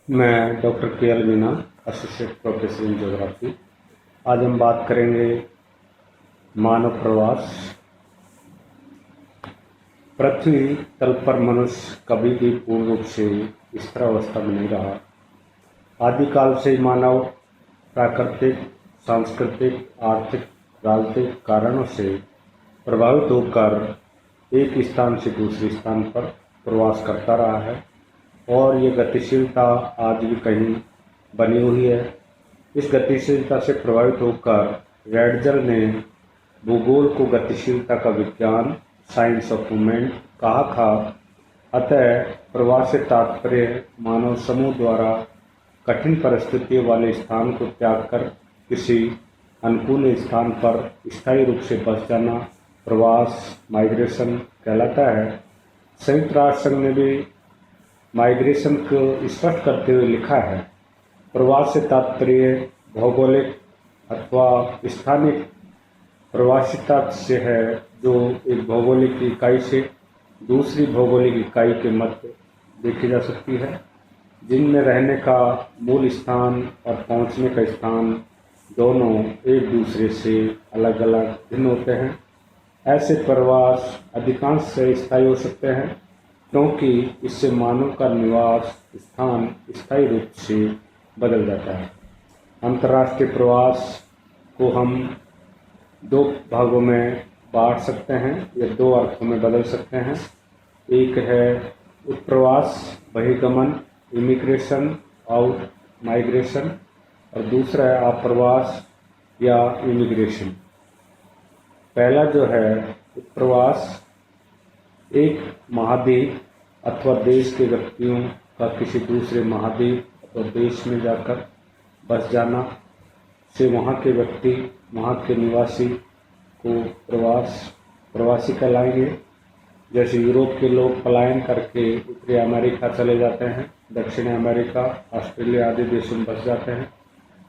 मैं डॉक्टर के L Meena, associate professor in geography. आज हम बात करेंगे मानव प्रवास। पृथ्वी तल पर मनुष्य कभी भी पूर्ण रूप से स्थिर अवस्था में नहीं रहा। आदिकाल से ही मानव प्राकृतिक, सांस्कृतिक, आर्थिक, राजनीतिक कारणों से प्रभावित होकर एक स्थान से दूसरे स्थान पर प्रवास करता रहा है और ये गतिशीलता आज भी कहीं बनी हुई है। इस गतिशीलता से प्रभावित होकर रैडजल ने भूगोल को गतिशीलता का विज्ञान, साइंस ऑफ मूवमेंट कहा था। अतः प्रवास से तात्पर्य मानव समूह द्वारा कठिन परिस्थितियों वाले स्थान को त्याग कर किसी अनुकूल स्थान पर स्थायी रूप से बस जाना प्रवास, माइग्रेशन कहलाता है। संयुक्त राष्ट्र संघ ने भी माइग्रेशन को स्पष्ट करते हुए लिखा है, प्रवास से तात्पर्य भौगोलिक अथवा स्थानिक प्रवासिता से है, जो एक भौगोलिक इकाई से दूसरी भौगोलिक इकाई के मध्य देखी जा सकती है, जिनमें रहने का मूल स्थान और पहुंचने का स्थान दोनों एक दूसरे से अलग अलग भिन्न होते हैं। ऐसे प्रवास अधिकांश से स्थायी हो सकते हैं, क्योंकि इससे मानव का निवास स्थान स्थायी रूप से बदल जाता है। अंतर्राष्ट्रीय प्रवास को हम दो भागों में बांट सकते हैं या दो अर्थों में बदल सकते हैं। एक है उत्प्रवास, बहिर्गमन, इमिग्रेशन और माइग्रेशन, और दूसरा है आप्रवास या इमिग्रेशन। पहला जो है उत्प्रवास, एक महाद्वीप अथवा देश के व्यक्तियों का किसी दूसरे महाद्वीप अथवा देश में जाकर बस जाना से वहाँ के व्यक्ति, वहाँ के निवासी को प्रवासी कहलाएंगे। जैसे यूरोप के लोग पलायन करके उत्तरी अमेरिका चले जाते हैं, दक्षिण अमेरिका, ऑस्ट्रेलिया आदि देशों में बस जाते हैं,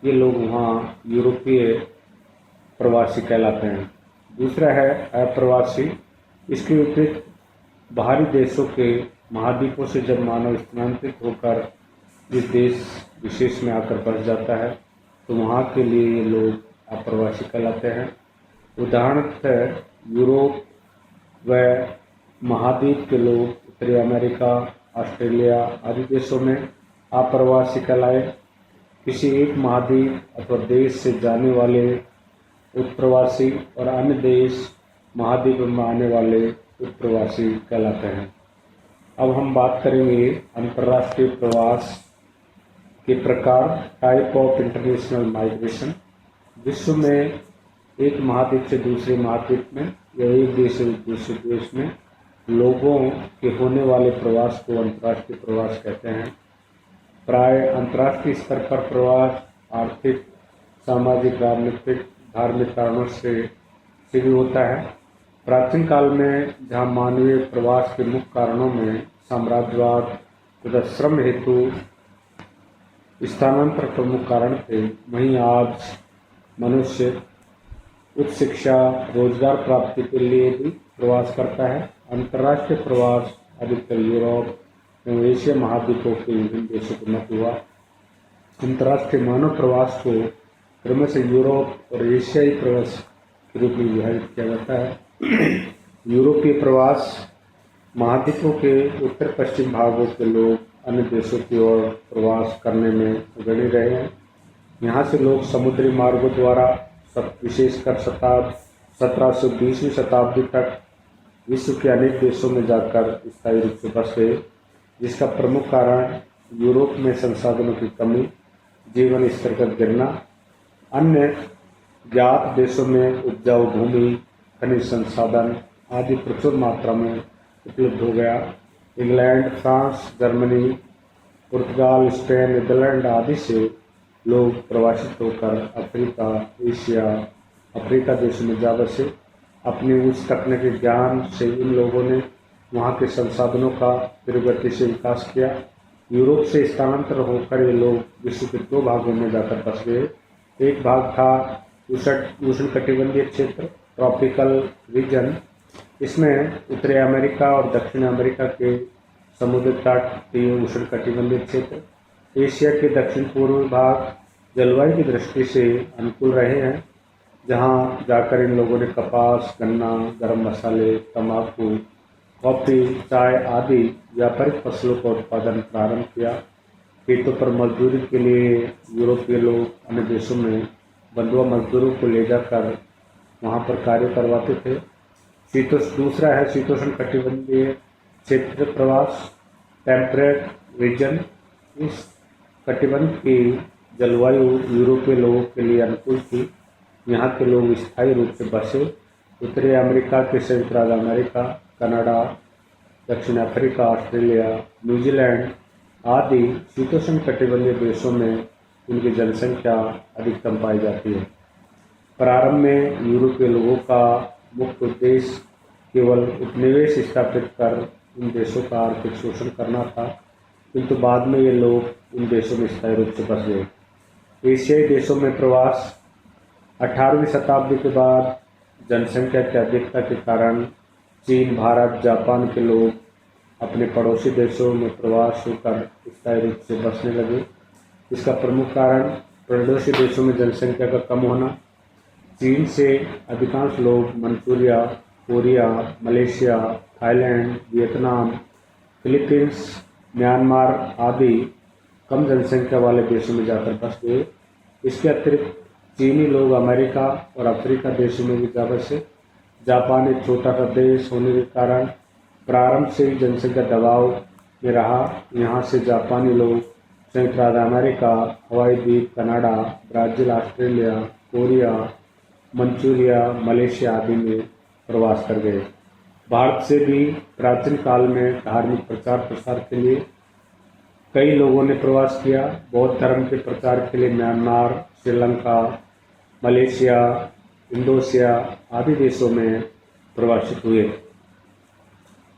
ये लोग वहाँ यूरोपीय प्रवासी कहलाते हैं। दूसरा है अप्रवासी। इसके विपरीत बाहरी देशों के महाद्वीपों से जब मानव स्थानांतरित होकर इस देश विशेष में आकर बस जाता है, तो वहाँ के लिए ये लोग अप्रवासी कहलाते हैं। उदाहरणतः यूरोप व महाद्वीप के लोग उत्तरी अमेरिका, ऑस्ट्रेलिया आदि देशों में अप्रवासी कहलाए। किसी एक महाद्वीप अथवा देश से जाने वाले उत्प्रवासी और अन्य देश महाद्वीप में आने वाले उत्प्रवासी कहलाते हैं। अब हम बात करेंगे अंतर्राष्ट्रीय प्रवास के प्रकार, टाइप ऑफ इंटरनेशनल माइग्रेशन। विश्व में एक महाद्वीप से दूसरे महाद्वीप में या एक देश से दूसरे देश में लोगों के होने वाले प्रवास को अंतर्राष्ट्रीय प्रवास कहते हैं। प्राय अंतर्राष्ट्रीय स्तर पर प्रवास आर्थिक, सामाजिक, राजनीतिक, धार्मिक कारणों से भी होता है। प्राचीन काल में जहाँ मानवीय प्रवास के मुख्य कारणों में साम्राज्यवाद तथा श्रम हेतु स्थानांतर प्रमुख कारण थे, वहीं आज मनुष्य उच्च शिक्षा, रोजगार प्राप्ति के लिए भी प्रवास करता है। अंतर्राष्ट्रीय प्रवास अधिकतर यूरोप एवं एशिया महाद्वीपों के विभिन्न देशों के मध्य हुआ। अंतर्राष्ट्रीय मानव प्रवास को क्रमशः यूरोप और एशियाई प्रवास के रूप में विभाजित किया जाता है। यूरोपीय प्रवास, महाद्वीपों के उत्तर पश्चिम भागों के लोग अन्य देशों की ओर प्रवास करने में अग्रणी रहे हैं। यहाँ से लोग समुद्री मार्गों द्वारा विशेषकर 1720वीं शताब्दी तक विश्व के अनेक देशों में जाकर स्थायी रूप से बस गए, जिसका प्रमुख कारण यूरोप में संसाधनों की कमी, जीवन स्तर का गिरना, अन्य ज्ञात देशों में उपजाऊ भूमि, खनिज संसाधन आदि प्रचुर मात्रा में उपलब्ध हो गया। इंग्लैंड, फ्रांस, जर्मनी, पुर्तगाल, स्पेन, नीदरलैंड आदि से लोग प्रवासित होकर अफ्रीका, एशिया, अफ्रीका देशों में जा बसे। अपने उच्च तकनीकी ज्ञान से इन लोगों ने वहाँ के संसाधनों का गति से विकास किया। यूरोप से स्थानांतर होकर ये लोग विश्व के दो भागों में जाकर बस गए। एक भाग था उष्णकटिबंधीय क्षेत्र, ट्रॉपिकल रीजन। इसमें उत्तरी अमेरिका और दक्षिण अमेरिका के समुद्र तट उष्णकटिबंधीय क्षेत्र, एशिया के दक्षिण पूर्वी भाग जलवायु की दृष्टि से अनुकूल रहे हैं, जहां जाकर इन लोगों ने कपास, गन्ना, गरम मसाले, तंबाकू, कॉफी, चाय आदि व्यापारिक फसलों का उत्पादन प्रारंभ किया। खेतों पर मजदूरी के लिए यूरोपीय लोग अन्य देशों में बंधुआ मजदूरों को ले जाकर वहाँ पर कार्य करवाते थे। दूसरा है शीतोष्ण कटिबंधीय क्षेत्र प्रवास, टेम्परेट रीजन। इस कटिबंध की जलवायु यूरोपीय लोगों के लिए अनुकूल थी। यहाँ के लोग स्थायी रूप से बसे। उत्तरी अमेरिका के संयुक्त राज्य अमेरिका, कनाडा, दक्षिण अफ्रीका, ऑस्ट्रेलिया, न्यूजीलैंड आदि शीतोष्ण कटिबंधीय देशों में इनकी जनसंख्या अधिकतम पाई जाती है। प्रारंभ में यूरोपीय लोगों का मुख्य उद्देश्य केवल उपनिवेश स्थापित कर इन देशों का आर्थिक शोषण करना था, किंतु बाद में ये लोग इन देशों में स्थायी रूप से बस गए। एशियाई देशों में प्रवास 18वीं शताब्दी के बाद जनसंख्या की अधिकता के कारण चीन, भारत, जापान के लोग अपने पड़ोसी देशों में प्रवास होकर स्थायी रूप से बसने लगे। इसका प्रमुख कारण पड़ोसी देशों में जनसंख्या का कम होना। चीन से अधिकांश लोग Manchuria, Korea, Malaysia, Thailand, Vietnam, Philippines, Myanmar आदि कम जनसंख्या वाले देशों में जाकर बस गए। इसके अतिरिक्त चीनी लोग अमेरिका और अफ्रीका देशों में भी जा बसे। जापान एक छोटा सा देश होने के कारण प्रारंभ से ही जनसंख्या दबाव में रहा। यहाँ से जापानी लोग संयुक्त राज्य अमेरिका, हवाई द्वीप, Canada, Brazil, Australia, Korea, Manchuria, Malaysia आदि में प्रवास कर गए। भारत से भी प्राचीन काल में धार्मिक प्रचार प्रसार के लिए कई लोगों ने प्रवास किया। बौद्ध धर्म के प्रचार के लिए म्यांमार, श्रीलंका, मलेशिया, इंडोनेशिया आदि देशों में प्रवासित हुए।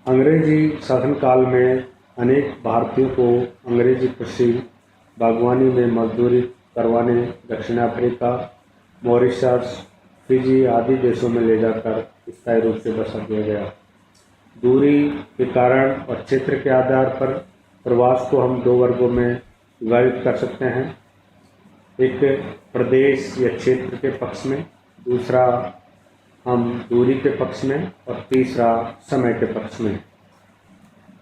अंग्रेजी शासनकाल में अनेक भारतीयों को अंग्रेजी कृषि, बागवानी में मजदूरी करवाने दक्षिण अफ्रीका, मॉरिशस, फिजी आदि देशों में ले जाकर स्थायी रूप से बसा दिया गया। दूरी के कारण और क्षेत्र के आधार पर प्रवास को हम दो वर्गों में विभाजित कर सकते हैं। एक प्रदेश या क्षेत्र के पक्ष में, दूसरा हम दूरी के पक्ष में और तीसरा समय के पक्ष में।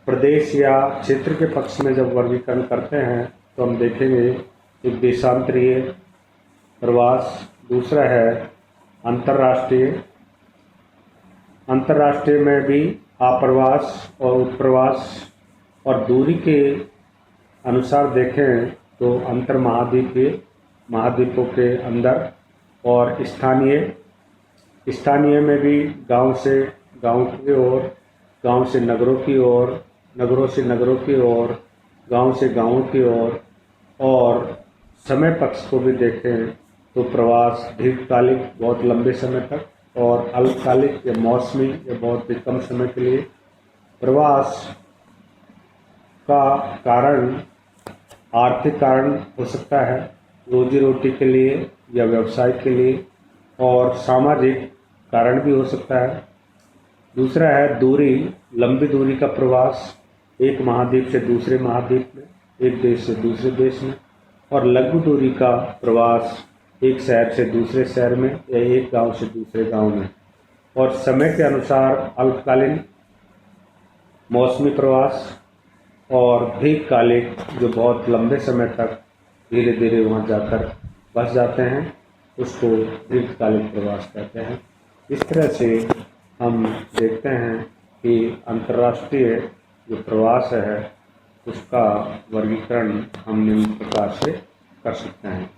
प्रदेश या क्षेत्र के पक्ष में जब वर्गीकरण करते हैं तो हम देखेंगे एक देशांतरीय प्रवास, दूसरा है अंतर्राष्ट्रीय। अंतर्राष्ट्रीय में भी आप्रवास और उत्प्रवास और दूरी के अनुसार देखें तो अंतर महाद्वीपीय, महाद्वीपों के अंदर, और स्थानीय में भी गांव से गांव की ओर, गांव से नगरों की ओर, नगरों से नगरों की ओर, गांव से गांवों की ओर। और समय पक्ष को भी देखें तो प्रवास दीर्घकालिक बहुत लंबे समय तक, और अल्पकालिक या मौसमी या बहुत ही कम समय के लिए। प्रवास का कारण आर्थिक कारण हो सकता है, रोजी रोटी के लिए या व्यवसाय के लिए, और सामाजिक कारण भी हो सकता है। दूसरा है दूरी, लंबी दूरी का प्रवास, एक महाद्वीप से दूसरे महाद्वीप में, एक देश से दूसरे देश में। और लघु दूरी का प्रवास एक शहर से दूसरे शहर में या एक गांव से दूसरे गांव में। और समय के अनुसार अल्पकालीन, मौसमी प्रवास, और दीर्घकालिक जो बहुत लंबे समय तक धीरे धीरे वहाँ जाकर बस जाते हैं, उसको दीर्घकालिक प्रवास कहते हैं। इस तरह से हम देखते हैं कि अंतर्राष्ट्रीय जो प्रवास है उसका वर्गीकरण हम निम्न प्रकार से कर सकते हैं।